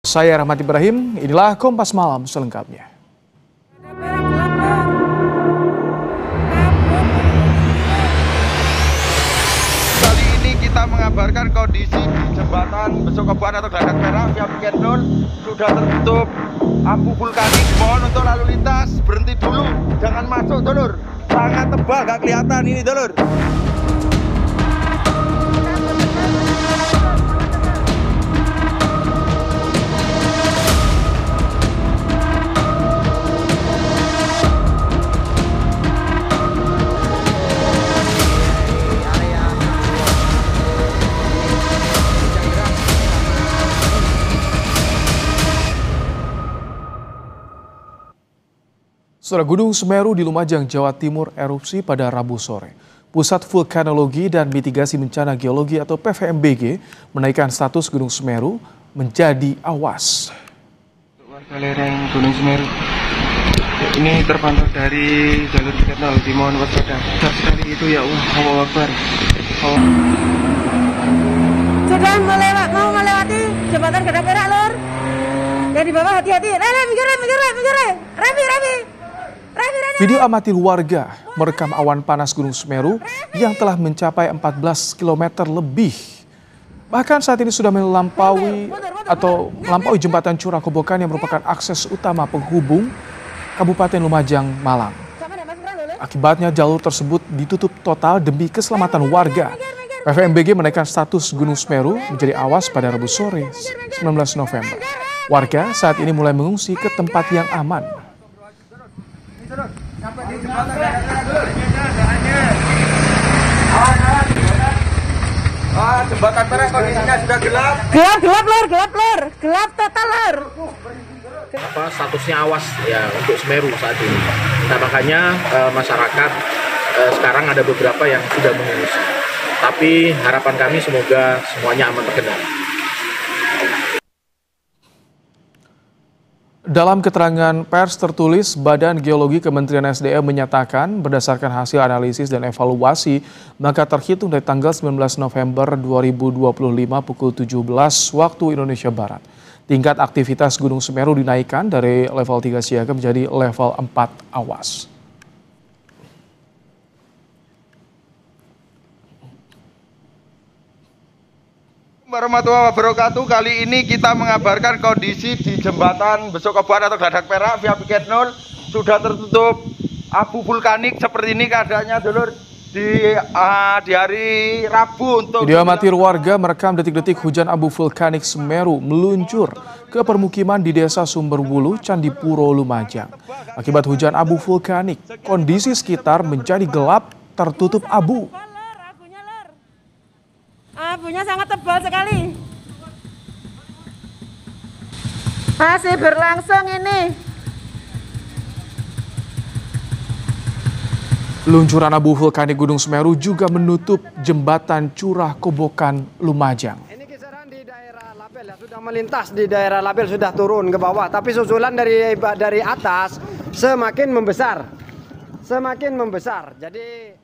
Saya Rahmat Ibrahim, inilah Kompas Malam selengkapnya. Kali ini kita mengabarkan kondisi di jembatan Besukoboan atau Geladak Merah via Piket 0 sudah tertutup abu vulkanik. Mohon untuk lalu lintas berhenti dulu, jangan masuk dulur. Sangat tebal, gak kelihatan ini dulur. Saudara, Gunung Semeru di Lumajang, Jawa Timur erupsi pada Rabu sore. Pusat Vulkanologi dan Mitigasi Bencana Geologi atau PVMBG menaikkan status Gunung Semeru menjadi awas. Warga lereng Gunung Semeru ini terpantau dari jalur Piket 0, dimohon waspada. Besar sekali itu ya Allah, Allahu Akbar. Sudah mau melewati jembatan Geladak Merah, Lur. Ya di bawah hati-hati. Rabi. Video amatir warga merekam awan panas Gunung Semeru yang telah mencapai 14 km lebih. Bahkan saat ini sudah melampaui jembatan Curah Kobokan yang merupakan akses utama penghubung Kabupaten Lumajang, Malang. Akibatnya jalur tersebut ditutup total demi keselamatan warga. PVMBG menaikkan status Gunung Semeru menjadi awas pada Rabu sore 19 November. Warga saat ini mulai mengungsi ke tempat yang aman. Jembatan merah kondisinya sudah gelap. Gelap total, Lur. Statusnya awas ya untuk Semeru saat ini. Nah makanya masyarakat sekarang ada beberapa yang sudah mengungsi. Tapi harapan kami semoga semuanya aman terkendali. Dalam keterangan pers tertulis, Badan Geologi Kementerian SDM menyatakan berdasarkan hasil analisis dan evaluasi, maka terhitung dari tanggal 19 November 2025 pukul 17 waktu Indonesia Barat, tingkat aktivitas Gunung Semeru dinaikkan dari level 3 siaga menjadi level 4 awas. Warahmatullahi wabarakatuh. Kali ini kita mengabarkan kondisi di jembatan Besukoboan atau Geladak Merah via Piket 0 sudah tertutup abu vulkanik. Seperti ini keadaannya dulur di hari Rabu. Video amatir warga merekam detik-detik hujan abu vulkanik Semeru meluncur ke permukiman di Desa Sumberwulu, Candipuro, Lumajang. Akibat hujan abu vulkanik, kondisi sekitar menjadi gelap tertutup abu. Abunya sangat tebal sekali. Masih berlangsung ini. Luncuran abu vulkanik Gunung Semeru juga menutup jembatan Curah Kobokan Lumajang. Ini kisaran di daerah Label ya, sudah melintas di daerah Label, sudah turun ke bawah. Tapi susulan dari atas semakin membesar. Jadi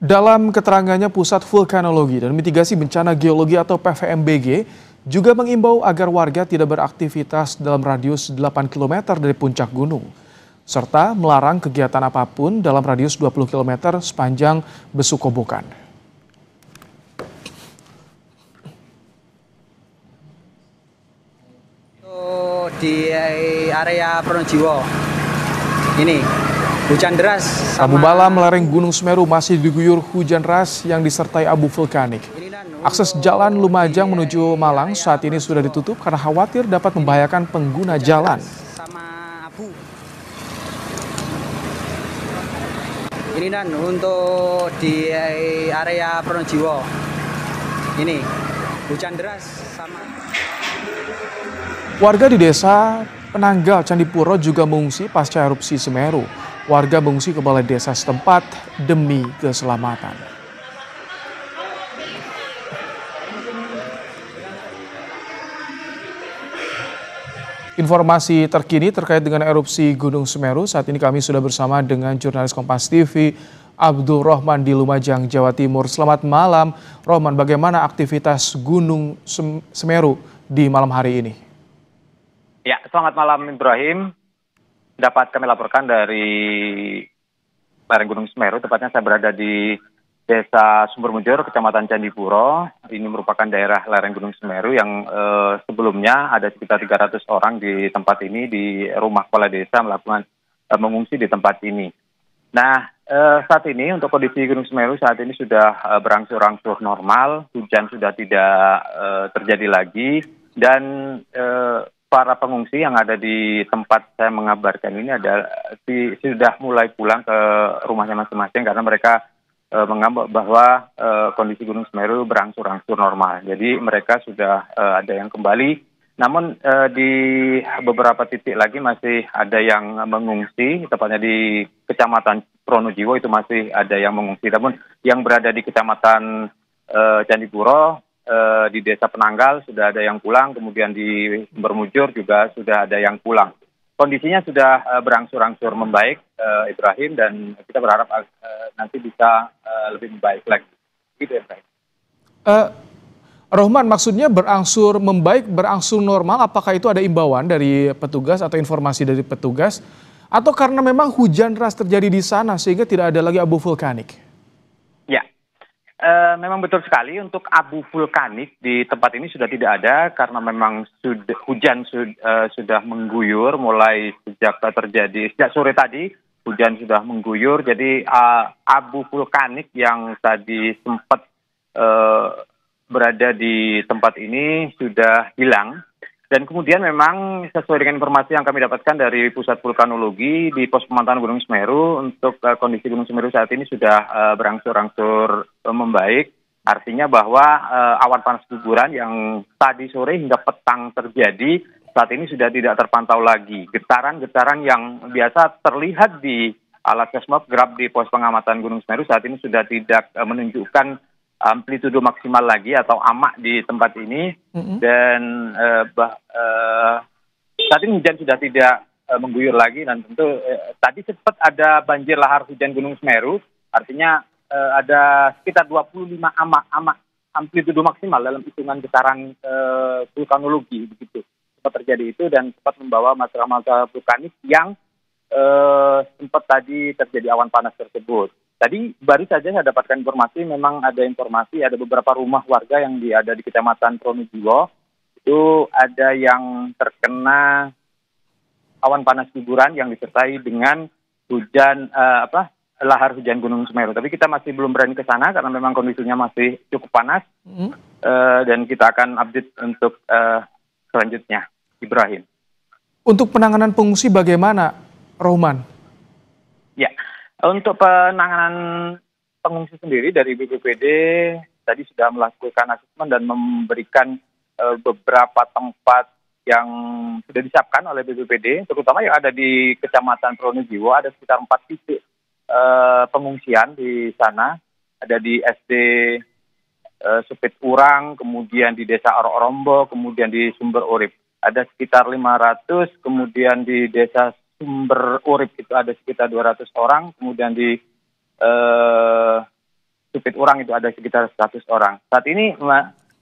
dalam keterangannya, Pusat Vulkanologi dan Mitigasi Bencana Geologi atau PVMBG juga mengimbau agar warga tidak beraktivitas dalam radius 8 km dari puncak gunung, serta melarang kegiatan apapun dalam radius 20 km sepanjang Besukobokan. Di area Pronojiwo ini hujan deras. Rabu malam lereng Gunung Semeru masih diguyur hujan deras yang disertai abu vulkanik. Akses jalan Lumajang menuju Malang saat ini sudah ditutup karena khawatir dapat membahayakan pengguna jalan. Sama abu. Ini dan untuk di area Pronojiwo ini hujan deras sama. Warga di desa Penanggal, Candipuro juga mengungsi pasca erupsi Semeru. Warga mengungsi ke balai desa setempat demi keselamatan. Informasi terkini terkait dengan erupsi Gunung Semeru, saat ini kami sudah bersama dengan jurnalis Kompas TV, Abdul Rohman di Lumajang, Jawa Timur. Selamat malam, Rohman. Bagaimana aktivitas Gunung Semeru di malam hari ini? Ya, selamat malam Ibrahim. Dapat kami laporkan dari lereng Gunung Semeru, tepatnya saya berada di Desa Sumbermujur, Kecamatan Candipuro. Ini merupakan daerah lereng Gunung Semeru yang sebelumnya ada sekitar 300 orang di tempat ini, di rumah kepala desa melakukan mengungsi di tempat ini. Nah, saat ini untuk kondisi Gunung Semeru saat ini sudah berangsur-angsur normal, hujan sudah tidak terjadi lagi, dan para pengungsi yang ada di tempat saya mengabarkan ini sudah mulai pulang ke rumahnya masing-masing karena mereka menganggap bahwa kondisi Gunung Semeru berangsur-angsur normal. Jadi mereka sudah ada yang kembali, namun di beberapa titik lagi masih ada yang mengungsi, tepatnya di Kecamatan Pronojiwo itu masih ada yang mengungsi. Namun yang berada di Kecamatan Candipuro, di Desa Penanggal sudah ada yang pulang, kemudian di Sumbermujur juga sudah ada yang pulang. Kondisinya sudah berangsur-angsur membaik, Ibrahim, dan kita berharap nanti bisa lebih membaik lagi. Gitu ya, Ibrahim. Rohman, maksudnya berangsur membaik, berangsur normal, apakah itu ada imbauan dari petugas atau informasi dari petugas? Atau karena memang hujan deras terjadi di sana sehingga tidak ada lagi abu vulkanik? Ya, memang betul sekali, untuk abu vulkanik di tempat ini sudah tidak ada karena memang hujan sudah mengguyur mulai sejak sore tadi. Hujan sudah mengguyur, jadi abu vulkanik yang tadi sempat berada di tempat ini sudah hilang. Dan kemudian memang sesuai dengan informasi yang kami dapatkan dari Pusat Vulkanologi di pos pemantauan Gunung Semeru, untuk kondisi Gunung Semeru saat ini sudah berangsur-angsur membaik. Artinya bahwa awan panas guguran yang tadi sore hingga petang terjadi saat ini sudah tidak terpantau lagi. Getaran-getaran yang biasa terlihat di alat seismograf di pos pengamatan Gunung Semeru saat ini sudah tidak menunjukkan amplitudo maksimal lagi atau amak di tempat ini. Dan saat ini hujan sudah tidak mengguyur lagi, dan tentu tadi sempat ada banjir lahar hujan Gunung Semeru, artinya ada sekitar 25 amak amplitudo maksimal dalam hitungan getaran vulkanologi begitu sempat terjadi itu, dan sempat membawa material vulkanik yang sempat tadi terjadi awan panas tersebut. Tadi baru saja saya dapatkan informasi, memang ada beberapa rumah warga yang ada di Kecamatan Pronojiwo itu ada yang terkena awan panas guguran yang disertai dengan hujan lahar hujan Gunung Semeru. Tapi kita masih belum berani ke sana karena memang kondisinya masih cukup panas. Dan kita akan update untuk selanjutnya, Ibrahim. Untuk penanganan pengungsi bagaimana, Rohman? Ya, untuk penanganan pengungsi sendiri dari BPBD tadi sudah melakukan asesmen dan memberikan beberapa tempat yang sudah disiapkan oleh BPBD, terutama yang ada di Kecamatan Pronojiwo. Ada sekitar 4 titik pengungsian di sana. Ada di SD Supit Urang, kemudian di Desa Orombo, kemudian di Sumber Urip. Ada sekitar 500, kemudian di Desa Sumber Urip itu ada sekitar 200 orang, kemudian di Supit Urang itu ada sekitar 100 orang. Saat ini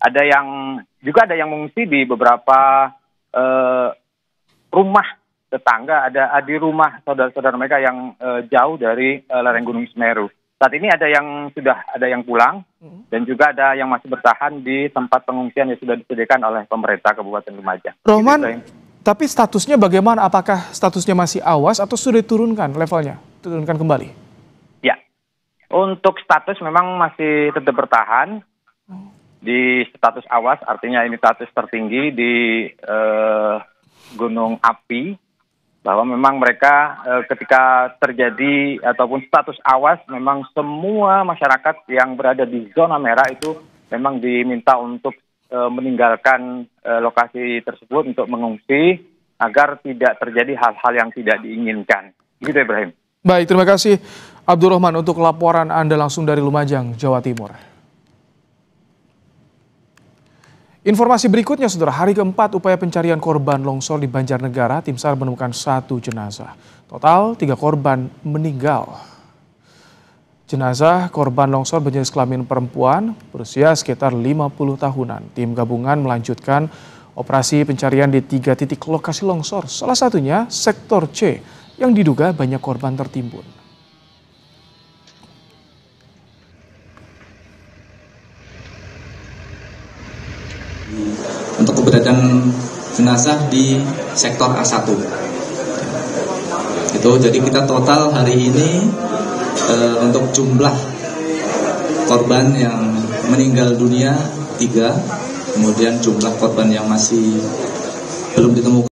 ada yang mengungsi di beberapa rumah tetangga, ada di rumah saudara-saudara mereka yang jauh dari lereng Gunung Semeru. Saat ini ada yang pulang, dan juga ada yang masih bertahan di tempat pengungsian yang sudah disediakan oleh pemerintah Kabupaten Lumajang. Rohman, tapi statusnya bagaimana? Apakah statusnya masih awas atau sudah diturunkan levelnya? Turunkan kembali? Ya, untuk status memang masih tetap bertahan di status awas, artinya ini status tertinggi di gunung api, bahwa memang mereka ketika terjadi ataupun status awas, memang semua masyarakat yang berada di zona merah itu memang diminta untuk meninggalkan lokasi tersebut untuk mengungsi agar tidak terjadi hal-hal yang tidak diinginkan. Gitu, Ibrahim. Baik, terima kasih Abdurrahman untuk laporan Anda langsung dari Lumajang, Jawa Timur. Informasi berikutnya, saudara, hari keempat upaya pencarian korban longsor di Banjarnegara, tim SAR menemukan 1 jenazah. Total 3 korban meninggal. Jenazah korban longsor berjenis kelamin perempuan berusia sekitar 50 tahunan. Tim gabungan melanjutkan operasi pencarian di 3 titik lokasi longsor, salah satunya sektor C yang diduga banyak korban tertimbun. Untuk keberadaan jenazah di sektor A1 itu, jadi kita total hari ini untuk jumlah korban yang meninggal dunia 3, kemudian jumlah korban yang masih belum ditemukan